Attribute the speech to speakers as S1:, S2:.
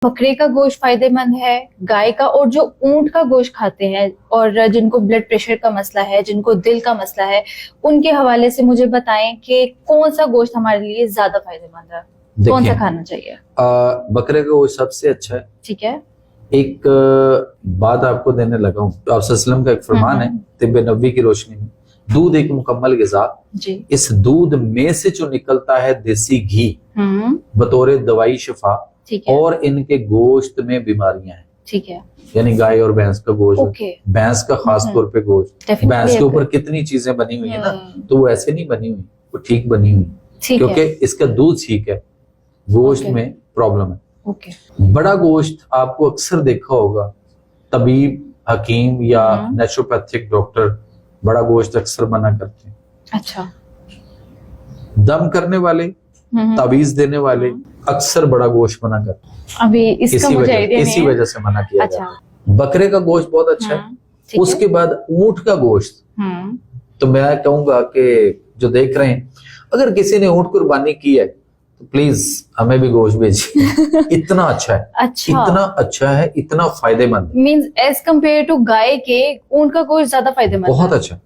S1: बकरे का गोश्त फायदेमंद है, गाय का, और जो ऊंट का गोश्त खाते हैं और जिनको ब्लड प्रेशर का मसला है, जिनको दिल का मसला है, उनके हवाले से मुझे बताएं कि कौन सा गोश्त हमारे लिए ज्यादा फायदेमंद है, कौन सा खाना चाहिए?
S2: बकरे का गोश्त सबसे अच्छा है।
S1: ठीक है।
S2: एक बात आपको देने लगा हूँ, आप सल्लम का एक फरमान है तिब्बे नबवी की रोशनी में, दूध एक मुकम्मल ग़िज़ा, इस दूध में से जो निकलता है देसी घी बतौर दवाई शिफा, और इनके गोश्त में बीमारियां हैं।
S1: ठीक है।
S2: यानी गाय और भैंस का गोश्त, भैंस का खास तौर पे गोश्त, भैंस के ऊपर कितनी चीजें बनी हुई है ना, तो वो ऐसे नहीं बनी हुई, वो ठीक बनी हुई, क्योंकि इसका दूध ठीक है, गोश्त में प्रॉब्लम है। बड़ा गोश्त आपको अक्सर देखा होगा तबीब, हकीम या नेचुरोपैथिक डॉक्टर बड़ा गोश्त अक्सर मना करते हैं। अच्छा। दम करने वाले, तावीज देने वाले अक्सर बड़ा गोश्त मना करते हैं।
S1: अभी इसका मुझे आइडिया नहीं है।
S2: इसी वजह से मना किया जाता है। बकरे का गोश्त बहुत अच्छा है। उसके बाद ऊंट का गोश्त, तो मैं कहूंगा कि जो देख रहे हैं, अगर किसी ने ऊंट कुर्बानी की है तो प्लीज हमें भी गोश्त भेजिए। इतना अच्छा है। अच्छा। इतना अच्छा है, इतना फायदेमंद।
S1: मींस एज कम्पेयर टू गाय के ऊंट का गोश्त ज्यादा फायदेमंद,
S2: बहुत अच्छा।